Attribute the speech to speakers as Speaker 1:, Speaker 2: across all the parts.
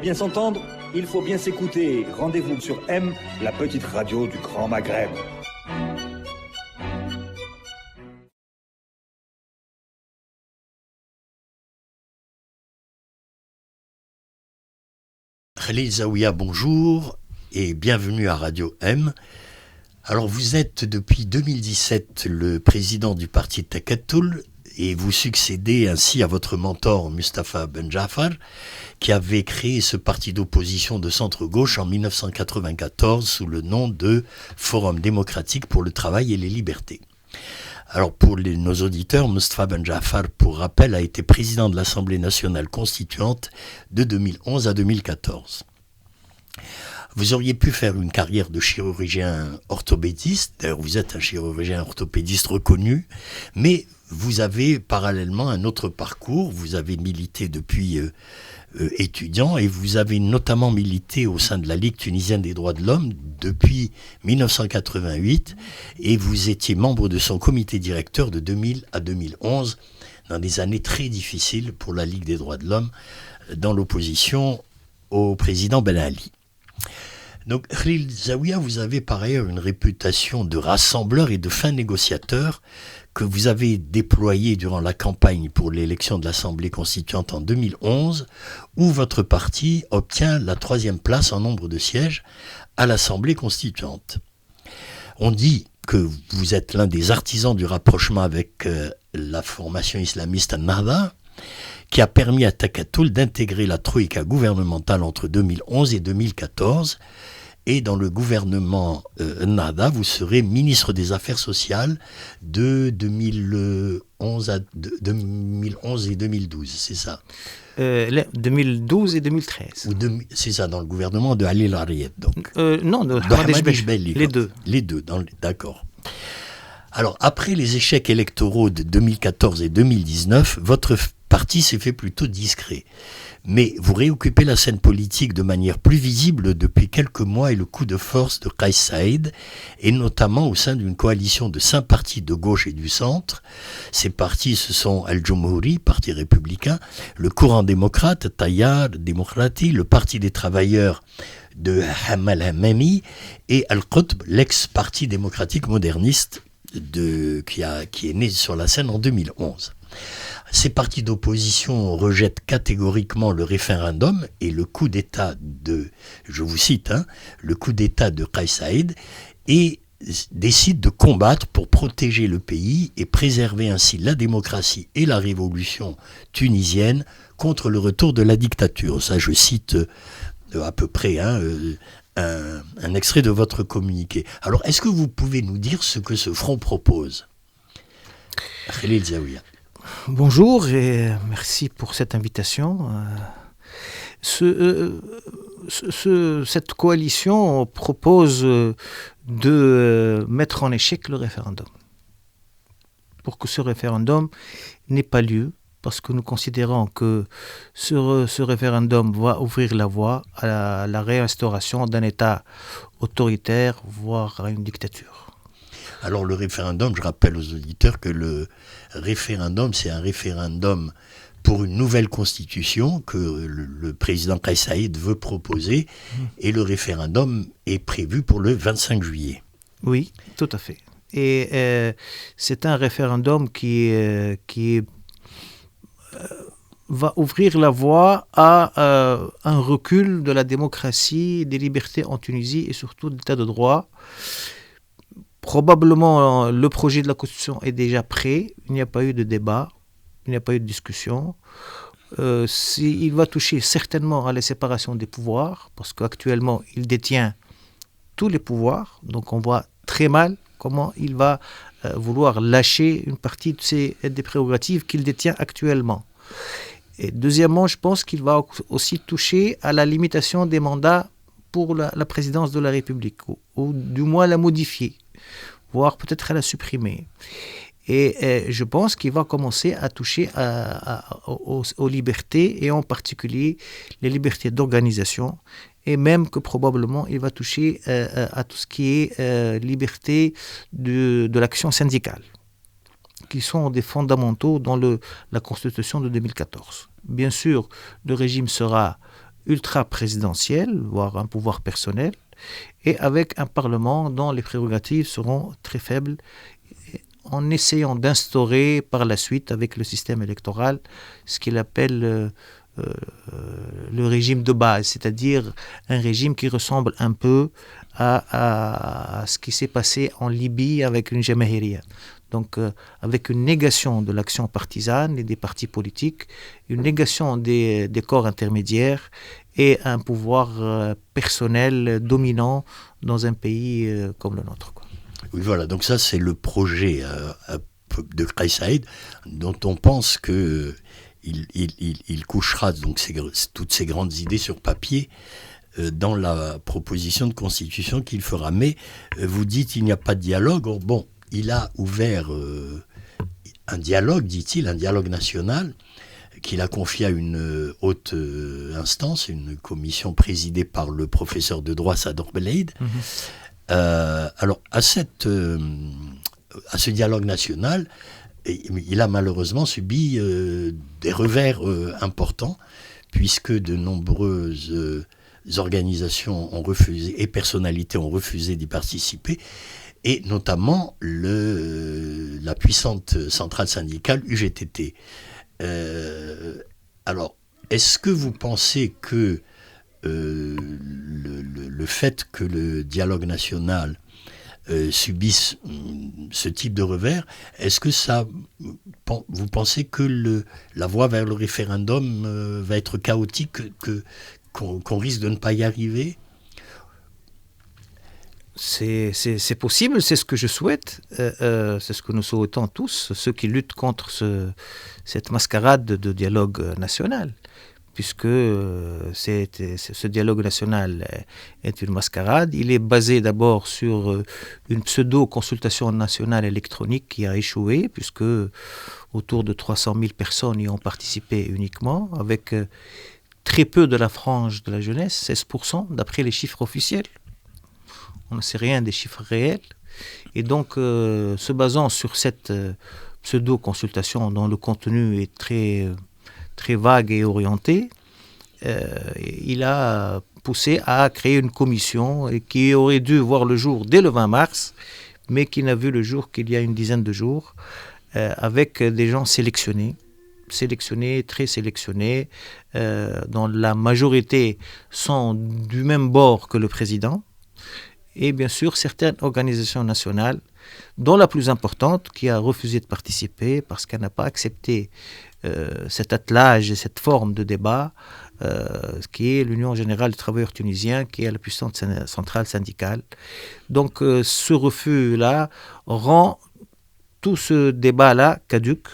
Speaker 1: bien s'entendre, il faut bien s'écouter. Rendez-vous sur M, la petite radio du Grand Maghreb.
Speaker 2: Khalil Zaouia, bonjour et bienvenue à Radio M. Alors vous êtes depuis 2017 le président du parti Takatoul et vous succédez ainsi à votre mentor Mustafa Ben Jaafar qui avait créé ce parti d'opposition de centre-gauche en 1994 sous le nom de Forum démocratique pour le travail et les libertés. Alors pour nos auditeurs, Mustafa Ben Jaafar, pour rappel, a été président de l'Assemblée nationale constituante de 2011 à 2014. Vous auriez pu faire une carrière de chirurgien orthopédiste, d'ailleurs vous êtes un chirurgien orthopédiste reconnu, mais vous avez parallèlement un autre parcours, vous avez milité depuis étudiant et vous avez notamment milité au sein de la Ligue tunisienne des droits de l'homme depuis 1988 et vous étiez membre de son comité directeur de 2000 à 2011 dans des années très difficiles pour la Ligue des droits de l'homme dans l'opposition au président Ben Ali. Donc Khalil Zaouia, vous avez par ailleurs une réputation de rassembleur et de fin négociateur que vous avez déployée durant la campagne pour l'élection de l'Assemblée constituante en 2011, où votre parti obtient la 3e place en nombre de sièges à l'Assemblée constituante. On dit que vous êtes l'un des artisans du rapprochement avec la formation islamiste Nahda, qui a permis à Takatoul d'intégrer la troïka gouvernementale entre 2011 et 2014. Et dans le gouvernement Nahda, vous serez ministre des Affaires sociales de 2011 et 2012, c'est ça
Speaker 3: 2012 et 2013.
Speaker 2: C'est ça, dans le gouvernement de Ali Lariet.
Speaker 3: Non, de Hamad Ejbeli.
Speaker 2: Les deux, d'accord. Alors, après les échecs électoraux de 2014 et 2019, votre parti s'est fait plutôt discret. Mais vous réoccupez la scène politique de manière plus visible depuis quelques mois et le coup de force de Kais Saïd, et notamment au sein d'une coalition de 5 partis de gauche et du centre. Ces partis, ce sont Al-Jumhouri, parti républicain, le courant démocrate, Tayyar, démocratie, le parti des travailleurs de Hamal Hamami et Al-Qutb, l'ex-parti démocratique moderniste qui est né sur la scène en 2011. Ces partis d'opposition rejettent catégoriquement le référendum et le coup d'État je vous cite, le coup d'État de Kais Saïd et décident de combattre pour protéger le pays et préserver ainsi la démocratie et la révolution tunisienne contre le retour de la dictature. Ça, je cite à peu près un extrait de votre communiqué. Alors, est-ce que vous pouvez nous dire ce que ce front propose ? Khalil Zaouia.
Speaker 3: Bonjour et merci pour cette invitation. Cette coalition propose de mettre en échec le référendum. Pour que ce référendum n'ait pas lieu, parce que nous considérons que ce référendum va ouvrir la voie à la réinstauration d'un État autoritaire, voire à une dictature.
Speaker 2: Alors le référendum, je rappelle aux auditeurs que le référendum, c'est un référendum pour une nouvelle constitution que le président Kais Saïd veut proposer, et le référendum est prévu pour le 25 juillet.
Speaker 3: Oui, tout à fait. Et c'est un référendum qui va ouvrir la voie à un recul de la démocratie, des libertés en Tunisie et surtout de l'état de droit. Probablement, le projet de la Constitution est déjà prêt. Il n'y a pas eu de débat, il n'y a pas eu de discussion. Il va toucher certainement à la séparation des pouvoirs, parce qu'actuellement, il détient tous les pouvoirs. Donc, on voit très mal comment il va vouloir lâcher une partie des prérogatives qu'il détient actuellement. Et deuxièmement, je pense qu'il va aussi toucher à la limitation des mandats pour la présidence de la République, ou du moins la modifier, voire peut-être à la supprimer. Et je pense qu'il va commencer à toucher aux libertés, et en particulier les libertés d'organisation, et même que probablement il va toucher à tout ce qui est liberté de l'action syndicale, qui sont des fondamentaux dans la Constitution de 2014. Bien sûr, le régime sera ultra-présidentiel, voire un pouvoir personnel, et avec un Parlement dont les prérogatives seront très faibles, en essayant d'instaurer par la suite, avec le système électoral, ce qu'il appelle le régime de base, c'est-à-dire un régime qui ressemble un peu à ce qui s'est passé en Libye avec une Jamahiria. Donc, avec une négation de l'action partisane et des partis politiques, une négation des corps intermédiaires et un pouvoir personnel dominant dans un pays comme le nôtre, quoi.
Speaker 2: Oui, voilà, donc ça c'est le projet de Kais Saied, dont on pense que il couchera donc toutes ces grandes idées sur papier dans la proposition de constitution qu'il fera. Mais vous dites qu'il n'y a pas de dialogue. Bon, il a ouvert un dialogue, dit-il, un dialogue national qu'il a confié à une haute instance, une commission présidée par le professeur de droit Sador Belaid. Alors, à ce dialogue national, il a malheureusement subi des revers importants, puisque de nombreuses organisations ont refusé, et personnalités ont refusé d'y participer, et notamment la puissante centrale syndicale UGTT. Alors, est-ce que vous pensez que le fait que le dialogue national subisse ce type de revers, est-ce que vous pensez que la voie vers le référendum va être chaotique, qu'on risque de ne pas y arriver?
Speaker 3: C'est possible, c'est ce que je souhaite, c'est ce que nous souhaitons tous, ceux qui luttent contre cette mascarade de dialogue national, puisque ce dialogue national est une mascarade. Il est basé d'abord sur une pseudo-consultation nationale électronique qui a échoué, puisque autour de 300 000 personnes y ont participé uniquement, avec très peu de la frange de la jeunesse, 16% d'après les chiffres officiels. On ne sait rien des chiffres réels. Et donc, se basant sur cette pseudo-consultation dont le contenu est très vague et orienté, il a poussé à créer une commission qui aurait dû voir le jour dès le 20 mars, mais qui n'a vu le jour qu'il y a une dizaine de jours, avec des gens sélectionnés, très sélectionnés, dont la majorité sont du même bord que le président, et bien sûr certaines organisations nationales, dont la plus importante, qui a refusé de participer parce qu'elle n'a pas accepté cet attelage et cette forme de débat, qui est l'Union générale des travailleurs tunisiens, qui est la puissante centrale syndicale. Donc ce refus-là rend tout ce débat-là caduc,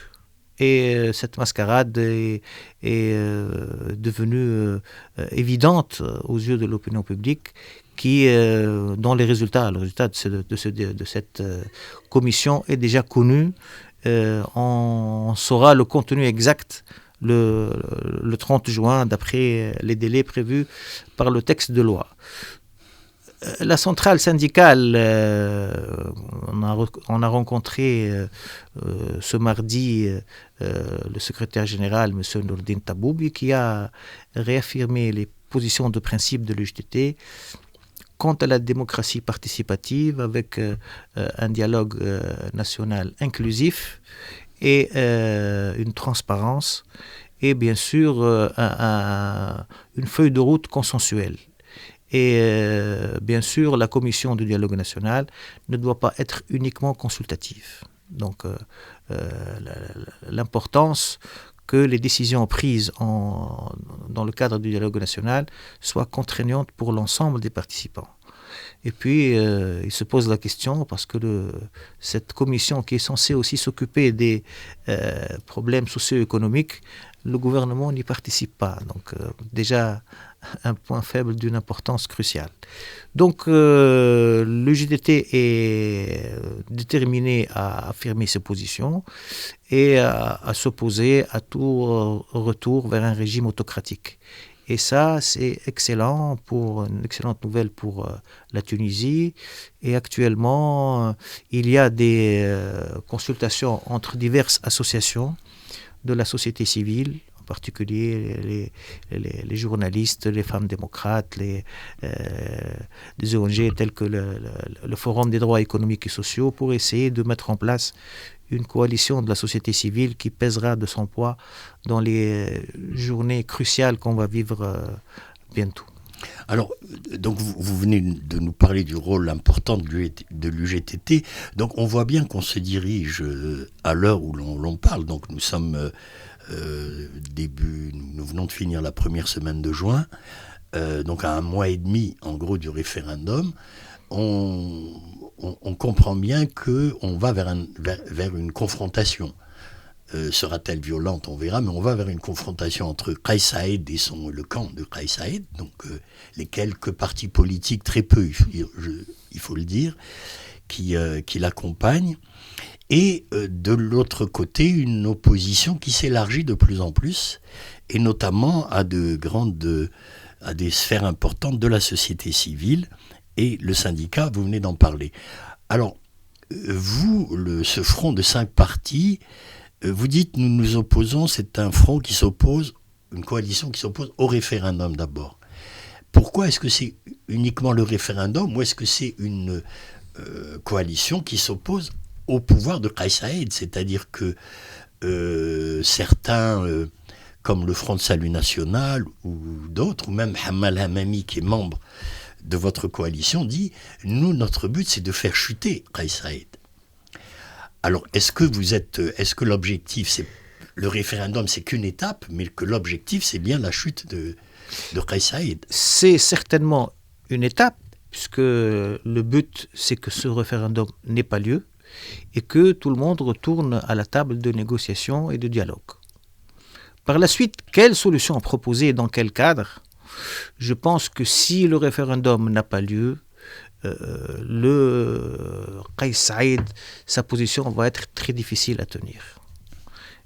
Speaker 3: et cette mascarade est devenue évidente aux yeux de l'opinion publique, dont le résultat de cette commission est déjà connu. On saura le contenu exact le 30 juin, d'après les délais prévus par le texte de loi. La centrale syndicale, on a rencontré ce mardi le secrétaire général, M. Nourdine Taboubi, qui a réaffirmé les positions de principe de l'UGTT quant à la démocratie participative, avec un dialogue national inclusif et une transparence, et bien sûr une feuille de route consensuelle. Et bien sûr, la commission du dialogue national ne doit pas être uniquement consultative. Donc, l'importance que les décisions prises dans le cadre du dialogue national soient contraignantes pour l'ensemble des participants. Et puis, il se pose la question, parce que cette commission qui est censée aussi s'occuper des problèmes socio-économiques, le gouvernement n'y participe pas. Donc, déjà, un point faible d'une importance cruciale. Donc, l'UGTT est déterminé à affirmer ses positions et à s'opposer à tout retour vers un régime autocratique. Et ça, c'est une excellente nouvelle pour la Tunisie. Et actuellement, il y a des consultations entre diverses associations de la société civile, particulier les journalistes, les femmes démocrates, des ONG telles que le Forum des droits économiques et sociaux, pour essayer de mettre en place une coalition de la société civile qui pèsera de son poids dans les journées cruciales qu'on va vivre bientôt.
Speaker 2: Alors, donc vous venez de nous parler du rôle important de l'UGTT. Donc on voit bien qu'on se dirige à l'heure où l'on parle. Donc nous sommes nous venons de finir la première semaine de juin, donc à 1 mois et demi en gros du référendum. On comprend bien qu'on va vers une confrontation. Sera-t-elle violente, on verra, mais on va vers une confrontation entre Kais Saïed et le camp de Kais Saïed, donc les quelques partis politiques, très peu, il faut le dire, qui l'accompagnent, et de l'autre côté, une opposition qui s'élargit de plus en plus, et notamment à des sphères importantes de la société civile, et le syndicat, vous venez d'en parler. Alors, ce front de 5 partis, vous dites, nous nous opposons, c'est un front qui s'oppose, une coalition qui s'oppose au référendum d'abord. Pourquoi est-ce que c'est uniquement le référendum ou est-ce que c'est une coalition qui s'oppose au pouvoir de Kais Saïed? C'est-à-dire que certains, comme le Front de Salut National ou d'autres, ou même Hamal Hamami qui est membre de votre coalition, dit, notre but c'est de faire chuter Kais Saïed. Alors, est-ce que l'objectif, c'est le référendum, c'est qu'une étape, mais que l'objectif, c'est bien la chute de Kais Saïed?
Speaker 3: C'est certainement une étape, puisque le but, c'est que ce référendum n'ait pas lieu et que tout le monde retourne à la table de négociation et de dialogue. Par la suite, quelle solution proposer et dans quel cadre? Je pense que si le référendum n'a pas lieu, le Kais Saïed, sa position va être très difficile à tenir.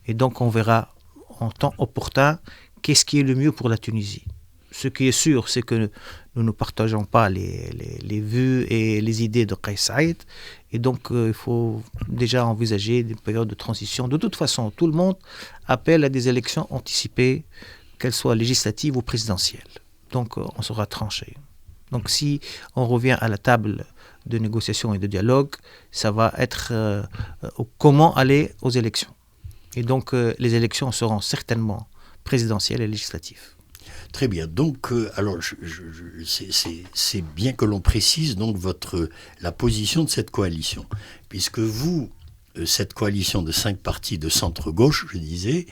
Speaker 3: Et donc on verra en temps opportun qu'est-ce qui est le mieux pour la Tunisie. Ce qui est sûr, c'est que nous ne partageons pas les vues et les idées de Kais Saïed. Et donc il faut déjà envisager des périodes de transition. De toute façon, tout le monde appelle à des élections anticipées, qu'elles soient législatives ou présidentielles. Donc on sera tranché. Donc si on revient à la table de négociation et de dialogue, ça va être comment aller aux élections. Et donc les élections seront certainement présidentielles et législatives.
Speaker 2: Très bien. Donc, alors, c'est bien que l'on précise donc la position de cette coalition, puisque cette coalition de 5 partis de centre-gauche, je disais,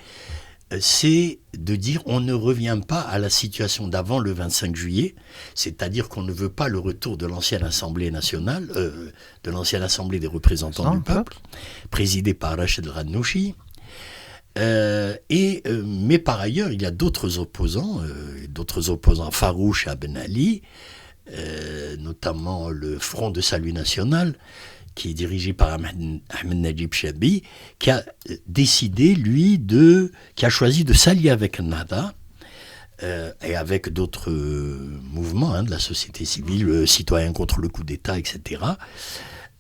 Speaker 2: c'est de dire on ne revient pas à la situation d'avant le 25 juillet, c'est-à-dire qu'on ne veut pas le retour de l'ancienne Assemblée nationale, de l'ancienne Assemblée des représentants du peuple, présidée par Rachid El-Ghannouchi. Mais par ailleurs, il y a d'autres opposants farouches à Ben Ali, notamment le Front de Salut National, qui est dirigé par Ahmed Najib Chabi, qui a décidé, qui a choisi de s'allier avec Nahda et avec d'autres mouvements de la société civile, citoyens contre le coup d'État, etc.,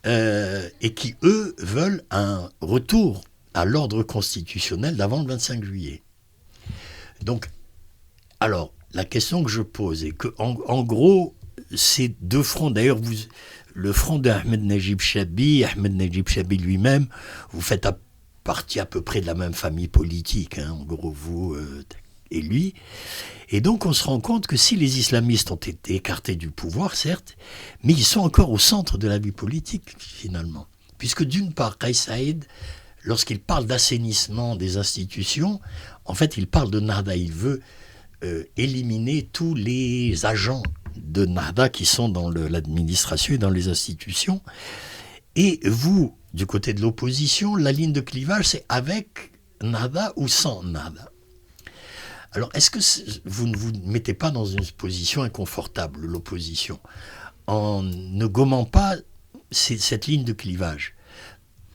Speaker 2: et qui, eux, veulent un retour à l'ordre constitutionnel d'avant le 25 juillet. Donc, alors, la question que je pose est que, en gros, ces 2 fronts, d'ailleurs, le front d'Ahmed Najib Chabi lui-même, vous faites partie à peu près de la même famille politique, en gros, vous et lui. Et donc, on se rend compte que si les islamistes ont été écartés du pouvoir, certes, mais ils sont encore au centre de la vie politique, finalement. Puisque, d'une part, Kais Saïed, lorsqu'il parle d'assainissement des institutions, en fait, il parle de Nahda. Il veut éliminer tous les agents de Nahda qui sont dans l'administration et dans les institutions. Et vous, du côté de l'opposition, la ligne de clivage, c'est avec Nahda ou sans Nahda. Alors, est-ce que vous ne vous mettez pas dans une position inconfortable, l'opposition, en ne gommant pas cette ligne de clivage?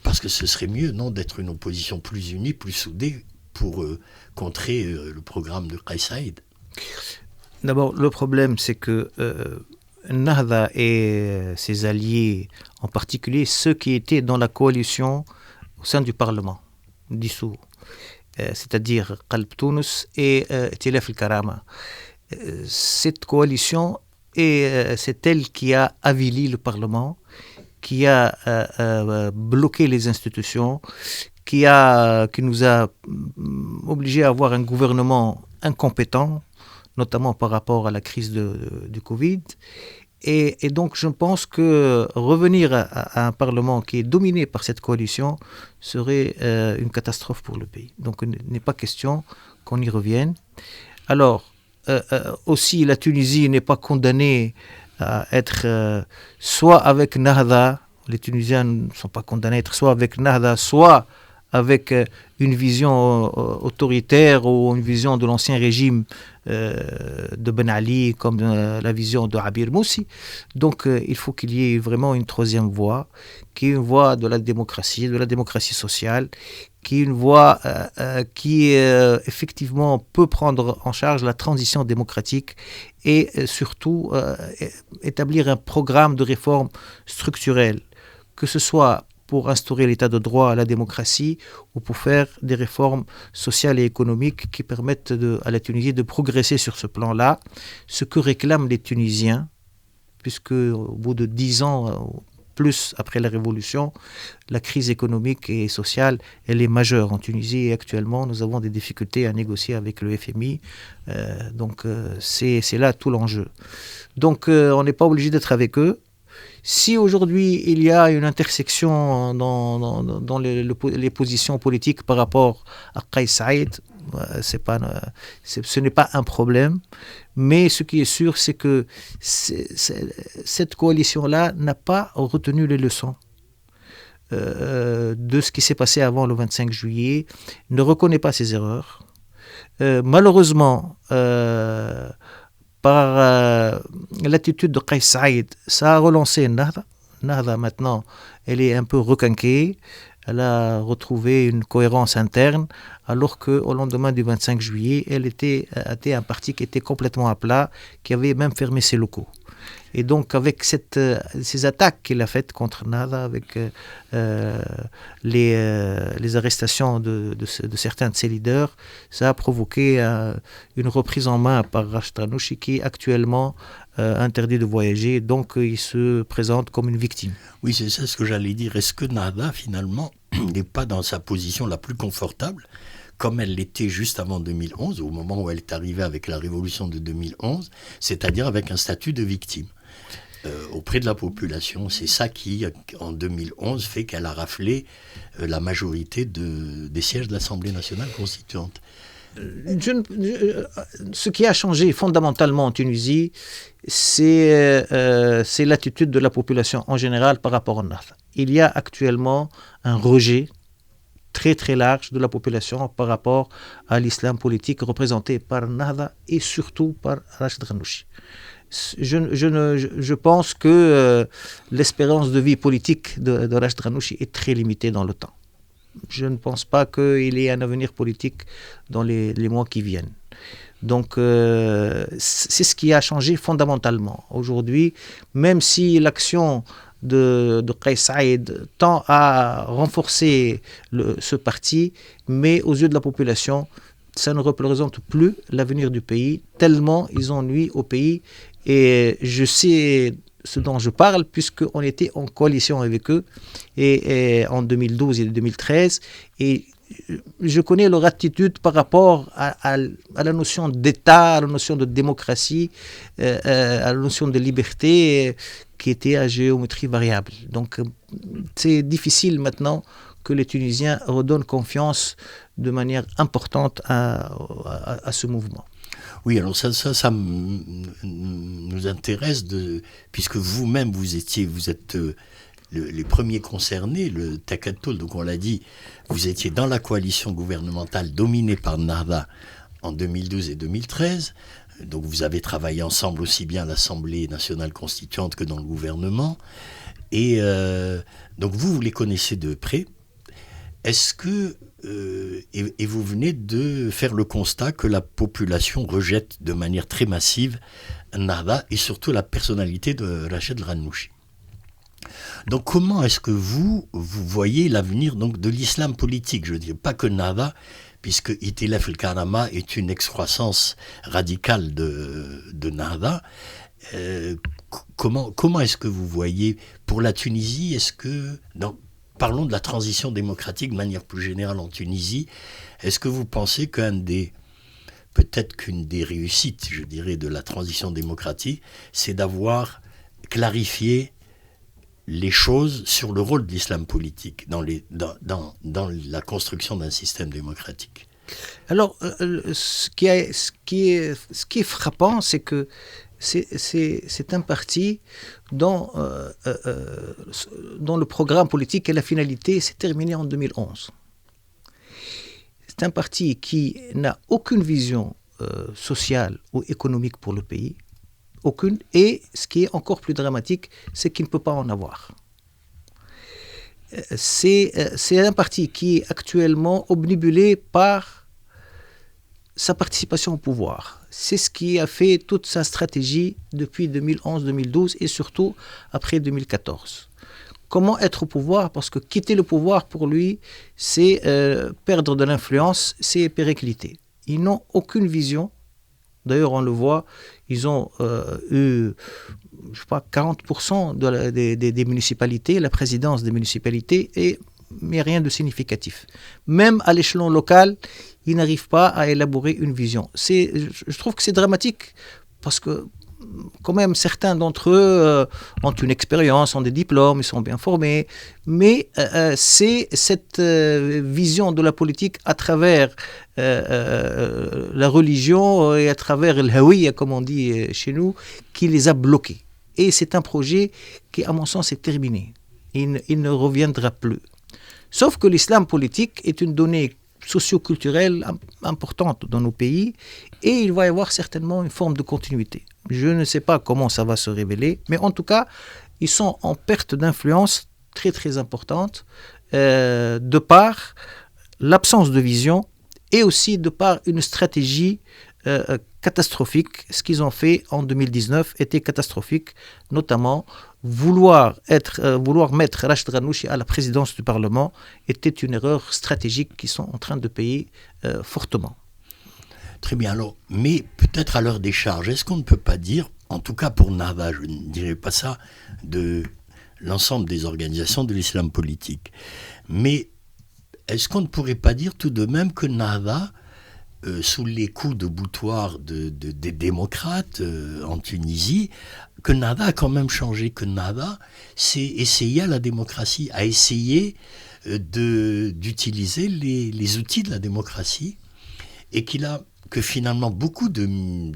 Speaker 2: Parce que ce serait mieux, non, d'être une opposition plus unie, plus soudée pour contrer le programme de Kais Saïed.
Speaker 3: D'abord, le problème, c'est que Nahda et ses alliés, en particulier ceux qui étaient dans la coalition au sein du Parlement dissous, c'est-à-dire Qalb Tunis et Tilaf al-Karama. Cette coalition, c'est elle qui a avili le Parlement, qui a bloqué les institutions, qui nous a obligés à avoir un gouvernement incompétent, notamment par rapport à la crise du Covid. Et donc, je pense que revenir à un Parlement qui est dominé par cette coalition serait une catastrophe pour le pays. Donc, il n'est pas question qu'on y revienne. Alors, aussi, la Tunisie n'est pas condamnée à être soit avec Nahda, les Tunisiens ne sont pas condamnés à être soit avec Nahda, soit avec une vision autoritaire ou une vision de l'ancien régime de Ben Ali, comme la vision de Abir Moussi. Donc il faut qu'il y ait vraiment une troisième voie, qui est une voie de la démocratie sociale, qui est une voie qui effectivement peut prendre en charge la transition démocratique et surtout établir un programme de réforme structurelle, que ce soit pour instaurer l'état de droit, la démocratie, ou pour faire des réformes sociales et économiques qui permettent à la Tunisie de progresser sur ce plan-là, ce que réclament les Tunisiens, puisque au bout de 10 ans, plus après la Révolution, la crise économique et sociale, elle est majeure en Tunisie et actuellement, nous avons des difficultés à négocier avec le FMI. Donc, c'est là tout l'enjeu. Donc, on n'est pas obligé d'être avec eux. Si aujourd'hui il y a une intersection dans les positions politiques par rapport à Kais Saïd, ce n'est pas un problème, mais ce qui est sûr, c'est que cette coalition-là n'a pas retenu les leçons de ce qui s'est passé avant le 25 juillet, ne reconnaît pas ses erreurs. Malheureusement, par l'attitude de Kais Saïd, ça a relancé Nahda. Nahda, maintenant, elle est un peu requinquée. Elle a retrouvé une cohérence interne, alors qu'au lendemain du 25 juillet, elle était un parti qui était complètement à plat, qui avait même fermé ses locaux. Et donc, avec ces attaques qu'il a faites contre Nahda, avec les arrestations de certains de ses leaders, ça a provoqué une reprise en main par Rachid Ghannouchi, qui est actuellement interdit de voyager. Donc, il se présente comme une victime.
Speaker 2: Oui, c'est ça ce que j'allais dire. Est-ce que Nahda, finalement, n'est pas dans sa position la plus confortable, comme elle l'était juste avant 2011, au moment où elle est arrivée avec la révolution de 2011, c'est-à-dire avec un statut de victime auprès de la population. C'est ça qui, en 2011, fait qu'elle a raflé la majorité des sièges de l'Assemblée nationale constituante.
Speaker 3: Ce qui a changé fondamentalement en Tunisie, c'est l'attitude de la population en général par rapport à Nahda. Il y a actuellement un rejet très très large de la population par rapport à l'islam politique représenté par Nahda et surtout par Rachid Ghannouchi. Je pense que l'espérance de vie politique de Rachid Ghannouchi est très limitée dans le temps. Je ne pense pas qu'il ait un avenir politique dans les mois qui viennent. Donc, c'est ce qui a changé fondamentalement. Aujourd'hui, même si l'action de Kais Saïd tend à renforcer ce parti, mais aux yeux de la population, ça ne représente plus l'avenir du pays, tellement ils ont nui au pays. Et je sais ce dont je parle, puisqu'on était en coalition avec eux et en 2012 et 2013. Et je connais leur attitude par rapport à la notion d'État, à la notion de démocratie, à la notion de liberté, qui était à géométrie variable. Donc, c'est difficile maintenant que les Tunisiens redonnent confiance de manière importante à ce mouvement.
Speaker 2: Oui, alors ça nous intéresse, puisque vous-même, vous êtes les premiers concernés, le Takatoul, donc on l'a dit, vous étiez dans la coalition gouvernementale dominée par Nahda en 2012 et 2013, donc vous avez travaillé ensemble aussi bien à l'Assemblée nationale constituante que dans le gouvernement, et donc vous les connaissez de près. Est-ce que, et vous venez de faire le constat que la population rejette de manière très massive Nahda et surtout la personnalité de Rachid Ghannouchi. Donc comment est-ce que vous voyez l'avenir donc de l'islam politique, je veux dire, pas que Nahda, puisque Itilaf el-Karama est une excroissance radicale de Nahda. Comment est-ce que vous voyez pour la Tunisie, parlons de la transition démocratique de manière plus générale en Tunisie, est-ce que vous pensez peut-être qu'une des réussites, je dirais, de la transition démocratique, c'est d'avoir clarifié les choses sur le rôle de l'islam politique dans la construction d'un système démocratique?
Speaker 3: Alors, ce qui est frappant, c'est que c'est un parti dont le programme politique et la finalité s'est terminé en 2011. C'est un parti qui n'a aucune vision sociale ou économique pour le pays, aucune, et ce qui est encore plus dramatique, c'est qu'il ne peut pas en avoir. C'est un parti qui est actuellement obnubilé par sa participation au pouvoir. C'est ce qui a fait toute sa stratégie depuis 2011-2012 et surtout après 2014. Comment être au pouvoir? Parce que quitter le pouvoir pour lui, c'est perdre de l'influence, c'est péricliter. Ils n'ont aucune vision. D'ailleurs, on le voit, ils ont eu, 40% des municipalités, la présidence des municipalités, mais rien de significatif. Même à l'échelon local, ils n'arrivent pas à élaborer une vision. Je trouve que c'est dramatique parce que quand même certains d'entre eux ont une expérience, ont des diplômes, ils sont bien formés, mais c'est cette vision de la politique à travers la religion et à travers le hawiya, comme on dit chez nous, qui les a bloqués. Et c'est un projet qui, à mon sens, est terminé. Il ne reviendra plus. Sauf que l'islam politique est une donnée socio-culturelle importante dans nos pays et il va y avoir certainement une forme de continuité. Je ne sais pas comment ça va se révéler, mais en tout cas, ils sont en perte d'influence très très importante de par l'absence de vision et aussi de par une stratégie catastrophique. Ce qu'ils ont fait en 2019 était catastrophique, notamment vouloir mettre Rachid Ghannouchi à la présidence du Parlement était une erreur stratégique qu'ils sont en train de payer fortement.
Speaker 2: Très bien, alors, mais peut-être à leur décharge, est-ce qu'on ne peut pas dire, en tout cas pour Nahda, je ne dirais pas ça de l'ensemble des organisations de l'islam politique, mais est-ce qu'on ne pourrait pas dire tout de même que Nahda, sous les coups de boutoir des démocrates en Tunisie, que Nahda a quand même changé, que Nahda s'est essayé à la démocratie, a essayé d'utiliser les outils de la démocratie, et que finalement beaucoup de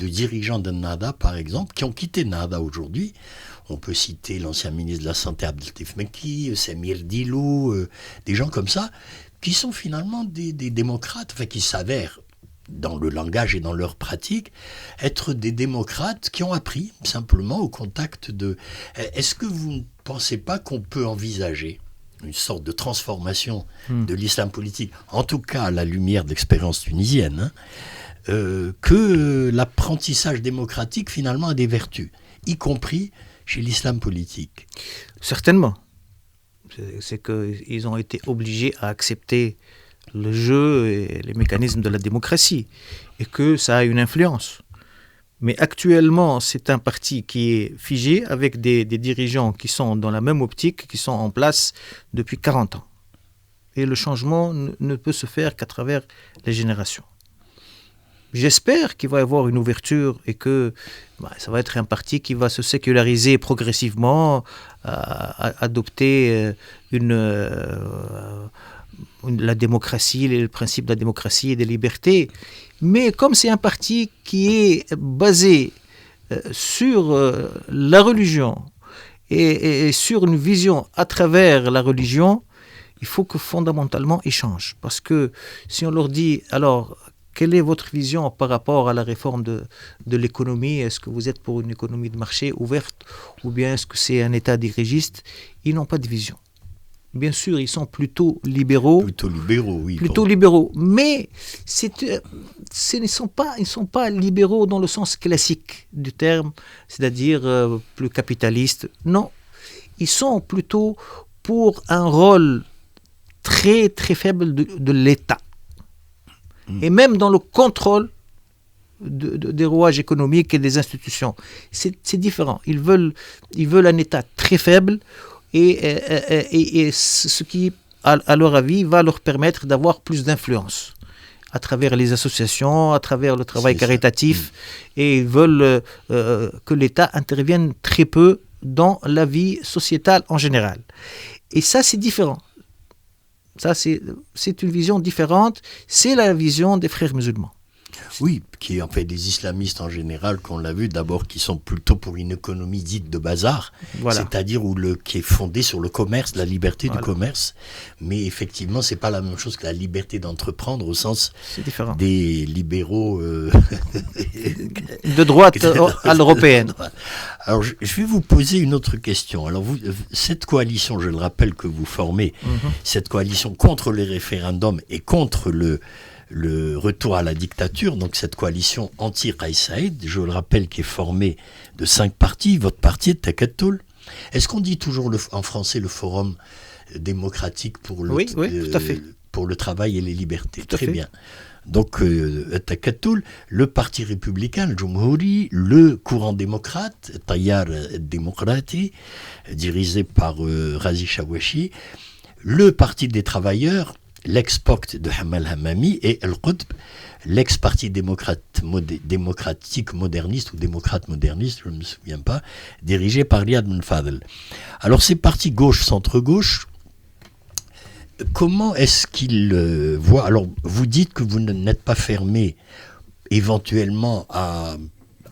Speaker 2: dirigeants de Nahda, par exemple, qui ont quitté Nahda aujourd'hui, on peut citer l'ancien ministre de la Santé Abdeltif Mekki, Samir Dilou, des gens comme ça, qui sont finalement des démocrates, enfin qui s'avèrent, dans le langage et dans leur pratique, être des démocrates qui ont appris simplement au contact de... Est-ce que vous ne pensez pas qu'on peut envisager une sorte de transformation de l'islam politique, en tout cas à la lumière de l'expérience tunisienne, que l'apprentissage démocratique finalement a des vertus, y compris chez l'islam politique?
Speaker 3: Certainement. C'est qu'ils ont été obligés à accepter le jeu et les mécanismes de la démocratie, et que ça a une influence. Mais actuellement, c'est un parti qui est figé avec des dirigeants qui sont dans la même optique, qui sont en place depuis 40 ans. Et le changement ne peut se faire qu'à travers les générations. J'espère qu'il va y avoir une ouverture et que ça va être un parti qui va se séculariser progressivement, adopter la démocratie, le principe de la démocratie et des libertés. Mais comme c'est un parti qui est basé sur la religion et sur une vision à travers la religion, il faut que fondamentalement ils changent. Parce que si on leur dit, alors, quelle est votre vision par rapport à la réforme de l'économie? Est-ce que vous êtes pour une économie de marché ouverte ou bien est-ce que c'est un État dirigiste? Ils n'ont pas de vision. Bien sûr, ils sont plutôt libéraux. Plutôt libéraux. Mais ils ne sont pas libéraux dans le sens classique du terme, c'est-à-dire plus capitalistes. Non, ils sont plutôt pour un rôle très, très faible de l'État. et même dans le contrôle des rouages économiques et des institutions. C'est différent. Ils veulent un État très faible et ce qui, à leur avis, va leur permettre d'avoir plus d'influence à travers les associations, à travers le travail caritatif. Et ils veulent que l'État intervienne très peu dans la vie sociétale en général. Et ça, c'est différent. Ça, c'est une vision différente. C'est la vision des frères musulmans.
Speaker 2: Oui, qui est en fait des islamistes en général, qu'on l'a vu d'abord, qui sont plutôt pour une économie dite de bazar, c'est-à-dire qui est fondée sur le commerce, la liberté du commerce, mais effectivement, c'est pas la même chose que la liberté d'entreprendre au sens des libéraux
Speaker 3: de droite à l'européenne.
Speaker 2: Alors, je vais vous poser une autre question. Alors, cette coalition, je le rappelle que vous formez, cette coalition contre les référendums et contre le retour à la dictature, donc cette coalition anti-Kais Saïed, je le rappelle, qui est formée de 5 partis, votre parti est Takatoul. Est-ce qu'on dit toujours en français le Forum démocratique pour
Speaker 3: tout à fait.
Speaker 2: Pour le travail et les libertés?
Speaker 3: Tout à
Speaker 2: Très
Speaker 3: fait.
Speaker 2: bien. Donc, Takatoul, le Parti républicain, le Jumhouri, le courant démocrate, Tayyar Démocrati, dirigé par Razi Chawashi, le Parti des travailleurs, l'ex-POCT de Hamal Hamami, et Al-Qutb, l'ex-parti démocratique moderniste ou démocrate moderniste, je ne me souviens pas, dirigé par Riyad Ben Fadel. Alors ces partis gauche, centre-gauche, comment est-ce qu'ils voient? Alors vous dites que vous n'êtes pas fermé éventuellement à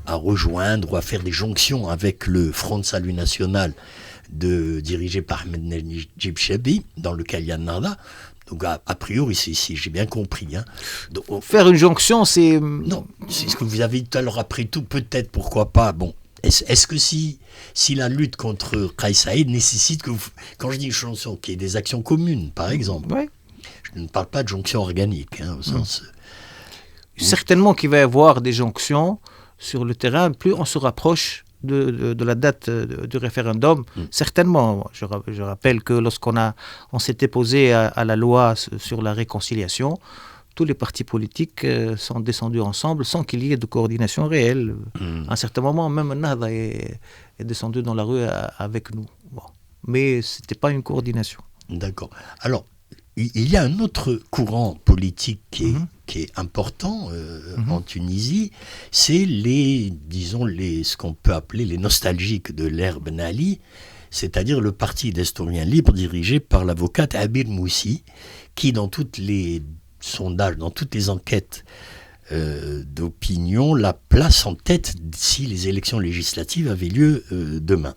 Speaker 2: rejoindre ou à faire des jonctions avec le Front de Salut National dirigé par Ahmed Najib Chabi, dans lequel il y a Nada. Donc, a priori, si j'ai bien compris. Hein. Donc,
Speaker 3: faire une jonction, c'est...
Speaker 2: Non, c'est ce que vous avez dit tout à l'heure. Après tout, peut-être, pourquoi pas. Bon, est-ce que si la lutte contre Kais Saïed nécessite que quand je dis jonction, qu'il y ait des actions communes, par exemple, je ne parle pas de jonction organique, au sens...
Speaker 3: Certainement qu'il va y avoir des jonctions sur le terrain, plus on se rapproche de la date du référendum, certainement. Je rappelle que on s'était posé à la loi sur la réconciliation, tous les partis politiques sont descendus ensemble sans qu'il y ait de coordination réelle. À un certain moment, même Nahda est descendu dans la rue avec nous. Bon. Mais ce n'était pas une coordination.
Speaker 2: D'accord. Alors, il y a un autre courant politique qui est important en Tunisie, c'est ce qu'on peut appeler les nostalgiques de l'ère Ben Ali, c'est-à-dire le parti d'Historiens libres dirigé par l'avocate Abir Moussi, qui dans tous les sondages, dans toutes les enquêtes d'opinion, la place en tête si les élections législatives avaient lieu demain.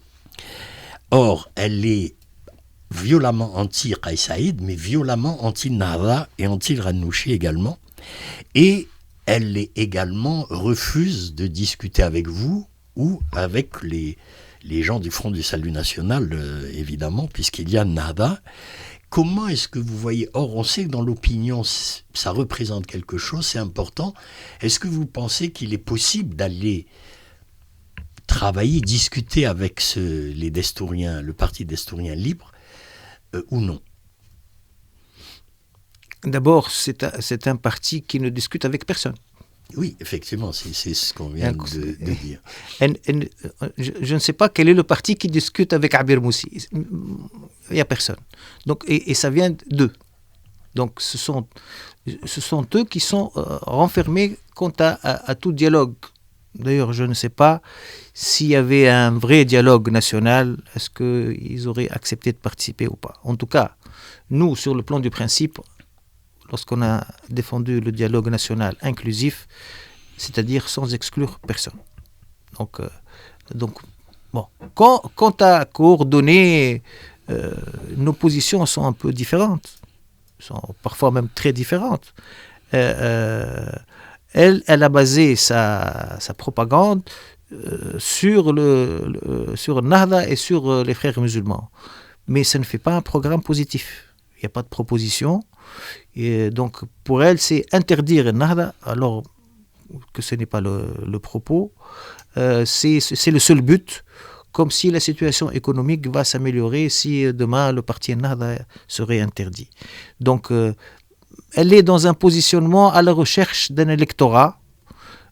Speaker 2: Or, elle est violemment anti-Kais Saïed, mais violemment anti-Nahda et anti-Ranouchi également. Et elle également refuse de discuter avec vous ou avec les gens du Front du Salut National, évidemment, puisqu'il y a Nahda. Comment est-ce que vous voyez? Or, on sait que dans l'opinion, ça représente quelque chose, c'est important. Est-ce que vous pensez qu'il est possible d'aller travailler, discuter avec les Destouriens, le parti Destouriens libre, ou non?
Speaker 3: D'abord, c'est un parti qui ne discute avec personne.
Speaker 2: Oui, effectivement, c'est ce qu'on vient de dire.
Speaker 3: Je ne sais pas quel est le parti qui discute avec Abir Moussi. Il n'y a personne. Donc, et ça vient d'eux. Donc ce sont eux qui sont renfermés quant à tout dialogue. D'ailleurs, je ne sais pas s'il y avait un vrai dialogue national, est-ce qu'ils auraient accepté de participer ou pas. En tout cas, nous, sur le plan du principe, lorsqu'on a défendu le dialogue national inclusif, c'est-à-dire sans exclure personne. Donc bon. Quant à coordonner, nos positions sont un peu différentes, sont parfois même très différentes. Elle a basé sa propagande sur Nahda et sur les frères musulmans. Mais ça ne fait pas un programme positif. Il n'y a pas de proposition. Et donc, pour elle, c'est interdire Nahda, alors que ce n'est pas le propos. C'est le seul but, comme si la situation économique va s'améliorer si demain le parti Nahda serait interdit. Donc, elle est dans un positionnement à la recherche d'un électorat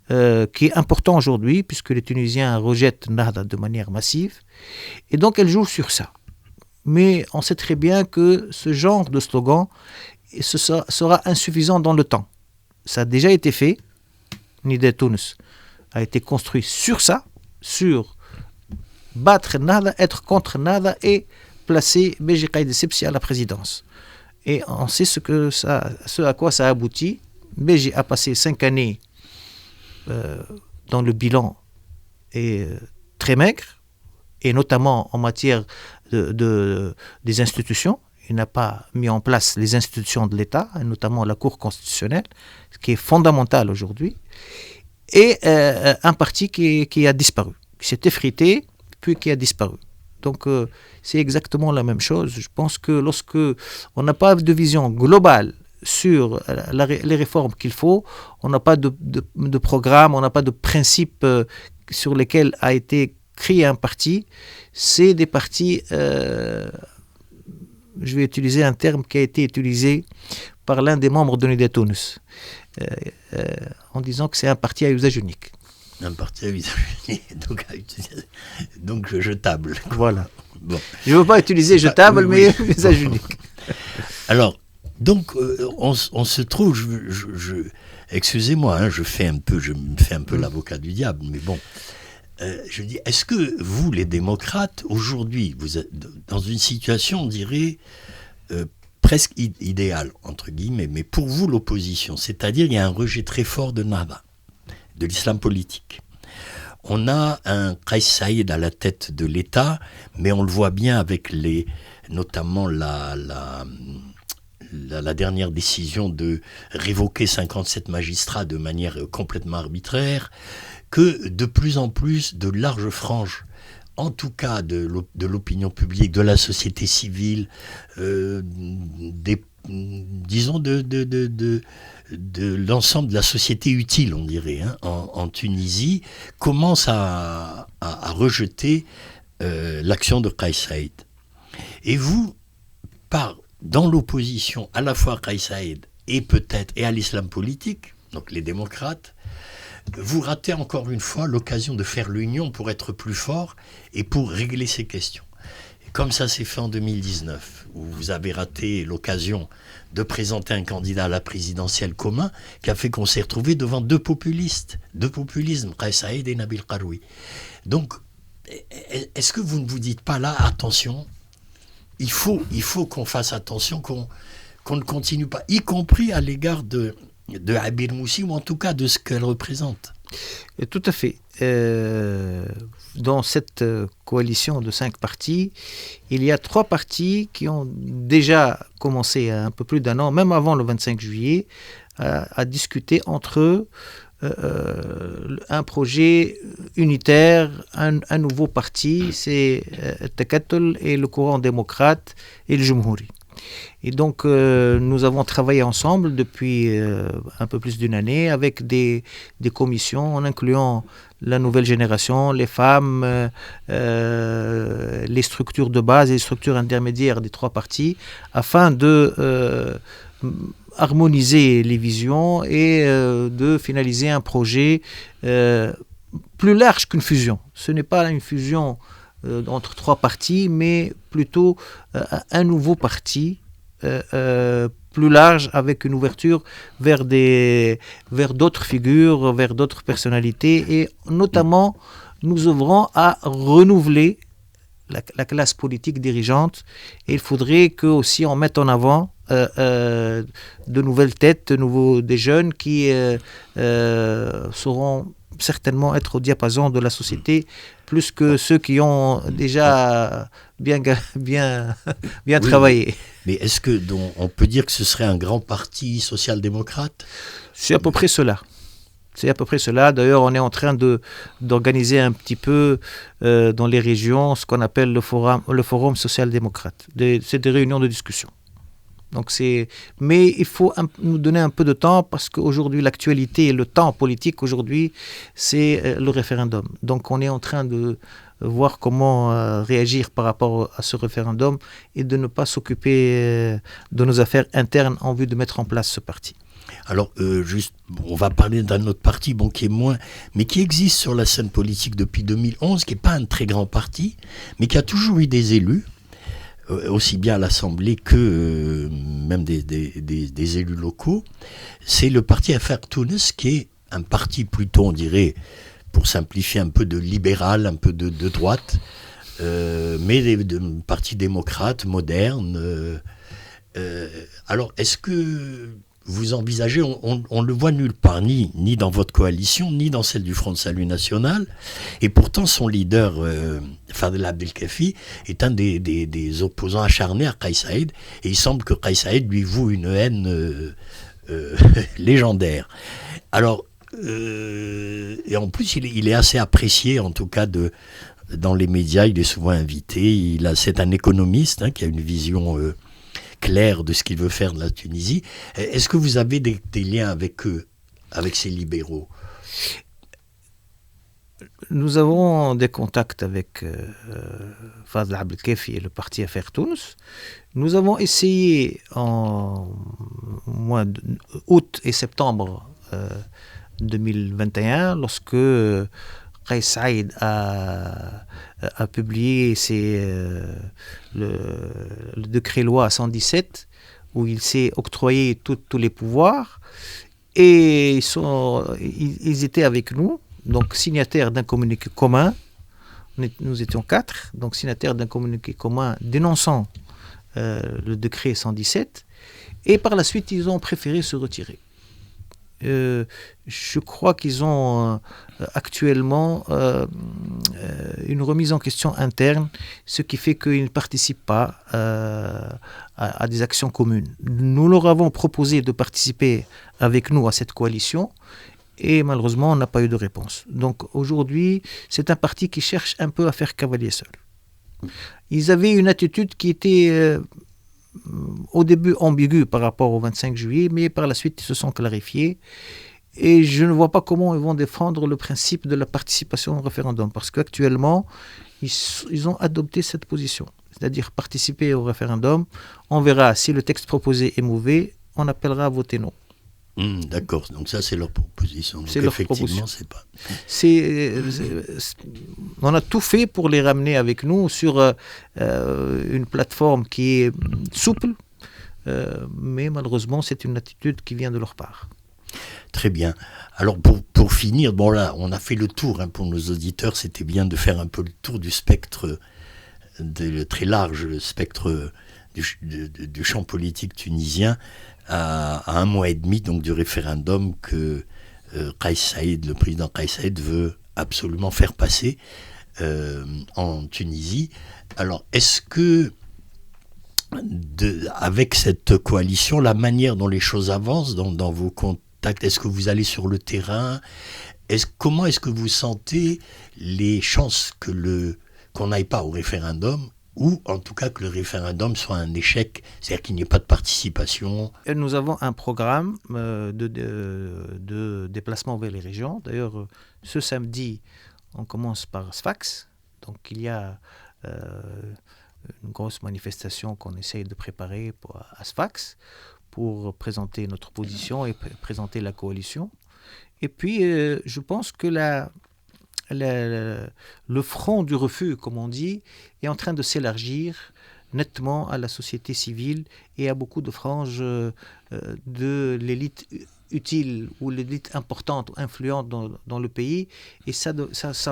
Speaker 3: qui est important aujourd'hui, puisque les Tunisiens rejettent Nahda de manière massive. Et donc, elle joue sur ça. Mais on sait très bien que ce genre de slogan sera insuffisant dans le temps. Ça a déjà été fait. Nida Tunis a été construit sur ça, sur battre Nahda, être contre Nahda et placer Beji Caïd Essebsi à la présidence. Et on sait ce à quoi ça aboutit. Beji a passé 5 années dans le bilan est très maigre, et notamment en matière des institutions. Il n'a pas mis en place les institutions de l'État, notamment la Cour constitutionnelle, ce qui est fondamental aujourd'hui, et un parti qui a disparu, qui s'est effrité, puis qui a disparu. Donc c'est exactement la même chose. Je pense que lorsque on n'a pas de vision globale sur les réformes qu'il faut, on n'a pas de programme, on n'a pas de principe sur lesquels a été créé un parti. C'est des partis, je vais utiliser un terme qui a été utilisé par l'un des membres de Nida Tunis, en disant que c'est un parti à usage unique.
Speaker 2: Un parti à usage unique, donc jetable.
Speaker 3: Voilà.
Speaker 2: Bon.
Speaker 3: Je ne veux pas utiliser jetable, mais usage unique.
Speaker 2: Alors, donc, on se trouve, excusez-moi, je me fais un peu l'avocat du diable, mais bon, je dis, est-ce que vous, les démocrates, aujourd'hui, vous êtes dans une situation, on dirait, presque idéale, entre guillemets, mais pour vous, l'opposition, c'est-à-dire, il y a un rejet très fort de Nahda, de l'islam politique. On a un Kais Saïed à la tête de l'État, mais on le voit bien avec notamment la dernière décision de révoquer 57 magistrats de manière complètement arbitraire, que de plus en plus de larges franges, en tout cas de l'opinion publique, de la société civile, disons de l'ensemble de la société utile, on dirait, en Tunisie, commence à rejeter l'action de Kais Saïed. Et vous, dans l'opposition à la fois à Kais Saïed et à l'islam politique, donc les démocrates, vous ratez encore une fois l'occasion de faire l'union pour être plus fort et pour régler ces questions. Et comme ça s'est fait en 2019, où vous avez raté l'occasion de présenter un candidat à la présidentielle commun, qui a fait qu'on s'est retrouvé devant deux populismes, Kais Saïed et Nabil Karoui. Donc, est-ce que vous ne vous dites pas là, attention, il faut qu'on fasse attention, qu'on ne continue pas, y compris à l'égard de Abir Moussi, ou en tout cas de ce qu'elle représente.
Speaker 3: Tout à fait. Dans cette coalition de 5 partis, il y a 3 partis qui ont déjà commencé un peu plus d'1 an, même avant le 25 juillet, à discuter entre eux un projet unitaire, un nouveau parti, c'est Takatul et le courant démocrate et le Jumhouri. Et donc, nous avons travaillé ensemble depuis un peu plus d'1 année avec des commissions en incluant la nouvelle génération, les femmes, les structures de base et les structures intermédiaires des 3 partis, afin de harmoniser les visions et de finaliser un projet plus large qu'une fusion. Ce n'est pas une fusion entre 3 partis, mais plutôt un nouveau parti plus large, avec une ouverture vers d'autres figures, vers d'autres personnalités, et notamment nous œuvrons à renouveler la classe politique dirigeante. Et il faudrait que aussi on mette en avant de nouvelles têtes, des jeunes qui sauront certainement être au diapason de la société, plus que ceux qui ont déjà bien travaillé.
Speaker 2: Mais est-ce que on peut dire que ce serait un grand parti social-démocrate ?
Speaker 3: C'est à peu près cela. D'ailleurs, on est en train d'organiser un petit peu dans les régions ce qu'on appelle le forum social-démocrate. C'est des réunions de discussion. Donc mais il faut nous donner un peu de temps, parce qu'aujourd'hui, l'actualité et le temps politique aujourd'hui, c'est le référendum. Donc on est en train voir comment réagir par rapport à ce référendum et de ne pas s'occuper de nos affaires internes en vue de mettre en place ce parti.
Speaker 2: Alors, on va parler d'un autre parti, qui est moins, mais qui existe sur la scène politique depuis 2011, qui n'est pas un très grand parti, mais qui a toujours eu des élus, aussi bien à l'Assemblée que même des élus locaux. C'est le parti Affaire Tounes, qui est un parti plutôt, on dirait, pour simplifier, un peu de libéral, un peu de droite, mais un parti démocrate, moderne. Alors, est-ce que vous envisagez, on ne le voit nulle part, ni dans votre coalition, ni dans celle du Front de Salut National, et pourtant son leader, Fadel Abdelkafi, est un des opposants acharnés à Kais Saïed, et il semble que Kais Saïed lui voue une haine légendaire. Alors, et en plus, il est assez apprécié, en tout cas, dans les médias, il est souvent invité, c'est un économiste qui a une vision clair de ce qu'il veut faire de la Tunisie. Est-ce que vous avez des liens avec eux, avec ces libéraux ?
Speaker 3: Nous avons des contacts avec Fadel Abdelkafi et le parti Affaire Tounes. Nous avons essayé en mois d'août et septembre 2021, lorsque Kais Saïed a publié le décret loi 117 où il s'est octroyé tous les pouvoirs, et ils étaient avec nous, donc signataires d'un communiqué commun. Nous étions 4, donc signataires d'un communiqué commun dénonçant le décret 117, et par la suite ils ont préféré se retirer. Je crois qu'ils ont actuellement une remise en question interne, ce qui fait qu'ils ne participent pas à des actions communes. Nous leur avons proposé de participer avec nous à cette coalition, et malheureusement on n'a pas eu de réponse. Donc aujourd'hui, c'est un parti qui cherche un peu à faire cavalier seul. Ils avaient une attitude qui était au début ambigu par rapport au 25 juillet, mais par la suite ils se sont clarifiés, et je ne vois pas comment ils vont défendre le principe de la participation au référendum, parce qu'actuellement ils ont adopté cette position, c'est-à-dire participer au référendum. On verra si le texte proposé est mauvais, on appellera à voter non.
Speaker 2: D'accord, donc ça c'est leur proposition. Donc
Speaker 3: c'est leur
Speaker 2: effectivement,
Speaker 3: proposition.
Speaker 2: c'est pas.
Speaker 3: On a tout fait pour les ramener avec nous sur une plateforme qui est souple, mais malheureusement c'est une attitude qui vient de leur part.
Speaker 2: Très bien. Alors pour finir, là on a fait le tour pour nos auditeurs, c'était bien de faire un peu le tour du spectre, le très large spectre du champ politique tunisien, à un mois et demi donc du référendum que Kais Saïed, le président Kais Saïed, veut absolument faire passer en Tunisie. Alors est-ce que avec cette coalition, la manière dont les choses avancent dans vos contacts, est-ce que vous allez sur le terrain ? Comment est-ce que vous sentez les chances qu'on n'aille pas au référendum, ou en tout cas que le référendum soit un échec, c'est-à-dire qu'il n'y ait pas de participation ?
Speaker 3: Nous avons un programme de déplacement vers les régions. D'ailleurs, ce samedi, on commence par Sfax. Donc il y a une grosse manifestation qu'on essaye de préparer à Sfax pour présenter notre position et présenter la coalition. Et puis, je pense que le front du refus, comme on dit, est en train de s'élargir nettement à la société civile et à beaucoup de franges de l'élite utile ou l'élite importante ou influente dans le pays, et ça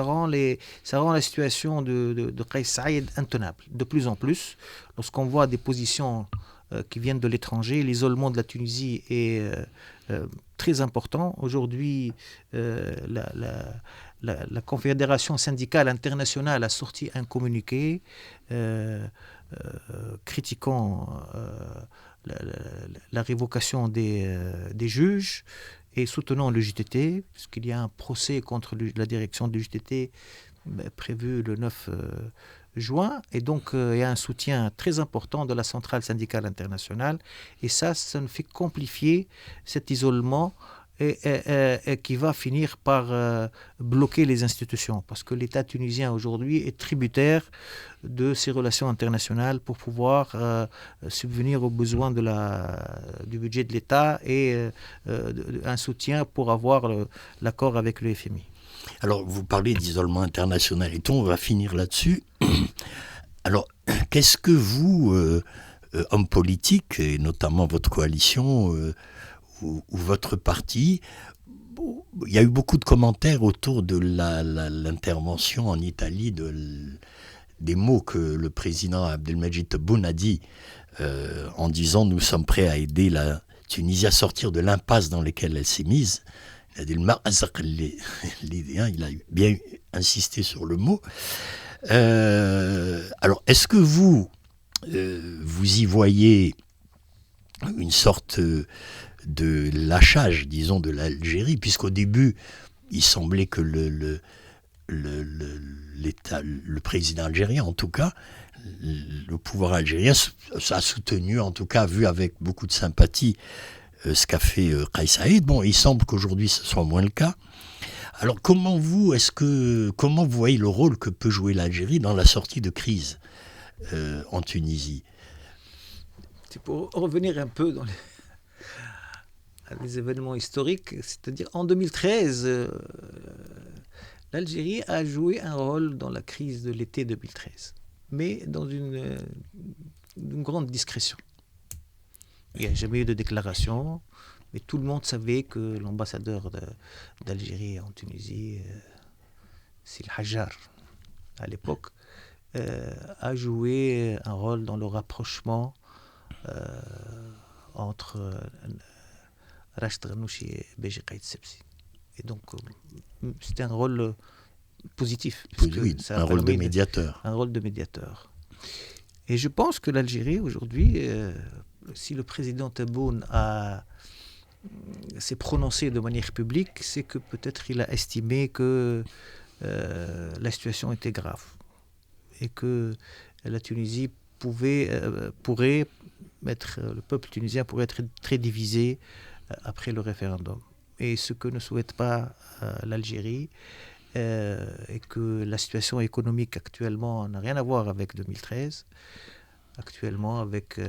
Speaker 3: rend la situation de Kais Saïed intenable de plus en plus. Lorsqu'on voit des positions qui viennent de l'étranger, l'isolement de la Tunisie est très important. Aujourd'hui, la Confédération syndicale internationale a sorti un communiqué critiquant la révocation des juges et soutenant le JTT, puisqu'il y a un procès contre la direction du JTT prévu le 9 juin, et donc il y a un soutien très important de la centrale syndicale internationale, et ça ne fait qu'amplifier cet isolement et qui va finir par bloquer les institutions. Parce que l'État tunisien aujourd'hui est tributaire de ses relations internationales pour pouvoir subvenir aux besoins du budget de l'État et un soutien pour avoir l'accord avec le FMI.
Speaker 2: Alors, vous parlez d'isolement international et tout, on va finir là-dessus. Alors, qu'est-ce que vous, hommes politiques, et notamment votre coalition ou votre parti, il y a eu beaucoup de commentaires autour de l'intervention en Italie, des mots que le président Abdelmadjid Tebboune a dit en disant « Nous sommes prêts à aider la Tunisie à sortir de l'impasse dans laquelle elle s'est mise ». Il a dit il a bien insisté sur le mot. Alors, est-ce que vous y voyez une sorte de lâchage, disons, de l'Algérie, puisqu'au début, il semblait que l'État, le président algérien, en tout cas, le pouvoir algérien, ça a soutenu, en tout cas, vu avec beaucoup de sympathie, ce qu'a fait Kais Saïed. Bon, il semble qu'aujourd'hui, ce soit moins le cas. Alors, comment vous voyez le rôle que peut jouer l'Algérie dans la sortie de crise en Tunisie?
Speaker 3: C'est pour revenir un peu dans les événements historiques, c'est-à-dire en 2013, l'Algérie a joué un rôle dans la crise de l'été 2013, mais dans une grande discrétion. Il n'y a jamais eu de déclaration, mais tout le monde savait que l'ambassadeur d'Algérie en Tunisie, c'est le Hajjar, à l'époque, a joué un rôle dans le rapprochement entre Rachid Ghannouchi et Béji Caïd Sebsi. Et donc, c'était un rôle positif.
Speaker 2: Oui, un rôle de médiateur.
Speaker 3: Un rôle de médiateur. Et je pense que l'Algérie, aujourd'hui, si le président Tebboune s'est prononcé de manière publique, c'est que peut-être il a estimé que la situation était grave et que la Tunisie le peuple tunisien pourrait être très divisé après le référendum. Et ce que ne souhaite pas l'Algérie, et que la situation économique actuellement n'a rien à voir avec 2013. Actuellement, avec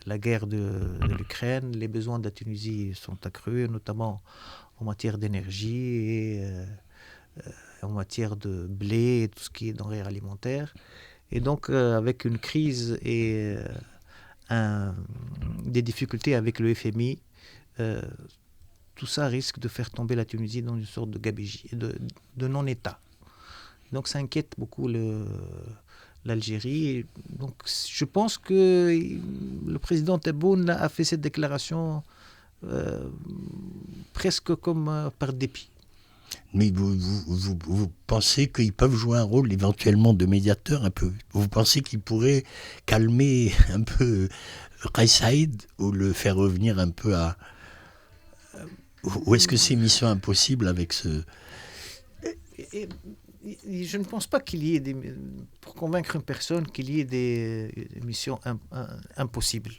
Speaker 3: la guerre de l'Ukraine, les besoins de la Tunisie sont accrus, notamment en matière d'énergie et en matière de blé et tout ce qui est denrées alimentaires. Et donc, avec une crise et des difficultés avec le FMI, tout ça risque de faire tomber la Tunisie dans une sorte de gabegie, de non-État. Donc ça inquiète beaucoup l'Algérie. Donc je pense que le président Tebboune a fait cette déclaration presque comme par dépit.
Speaker 2: Mais vous pensez qu'ils peuvent jouer un rôle éventuellement de médiateur un peu? Vous pensez qu'ils pourraient calmer un peu Kais Saïed ou le faire revenir un peu à... Ou est-ce que c'est mission impossible avec ce...
Speaker 3: Je ne pense pas qu'il y ait pour convaincre une personne qu'il y ait des missions impossibles.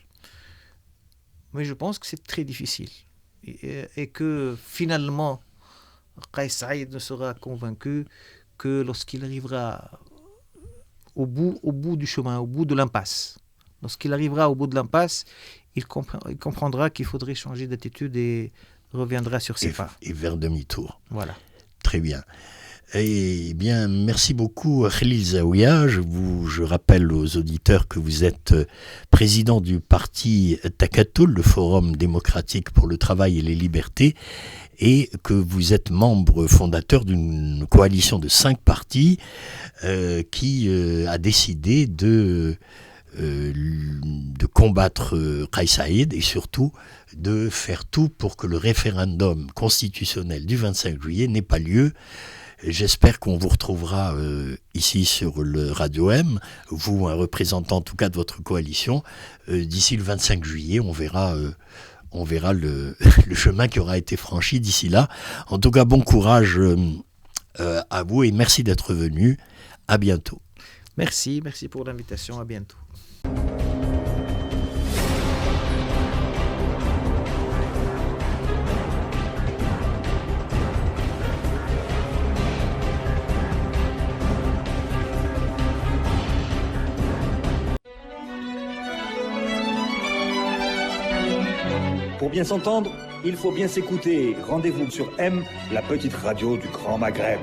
Speaker 3: Mais je pense que c'est très difficile. Et que finalement, Kais Saïed ne sera convaincu que lorsqu'il arrivera au bout du chemin, au bout de l'impasse. Lorsqu'il arrivera au bout de l'impasse, il comprendra qu'il faudrait changer d'attitude et reviendra sur ses pas.
Speaker 2: Et vers demi-tour.
Speaker 3: Voilà.
Speaker 2: Très bien. Eh bien, merci beaucoup Khalil Zaouia. Je rappelle aux auditeurs que vous êtes président du parti Takatoul, le Forum démocratique pour le travail et les libertés, et que vous êtes membre fondateur d'une coalition de 5 partis qui a décidé de combattre Kais Saïed et surtout de faire tout pour que le référendum constitutionnel du 25 juillet n'ait pas lieu. J'espère qu'on vous retrouvera ici sur le Radio M, vous, un représentant en tout cas de votre coalition. D'ici le 25 juillet, on verra le chemin qui aura été franchi d'ici là. En tout cas, bon courage à vous et merci d'être venu. À bientôt.
Speaker 3: Merci pour l'invitation. À bientôt.
Speaker 1: Pour bien s'entendre, il faut bien s'écouter. Rendez-vous sur M, la petite radio du Grand Maghreb.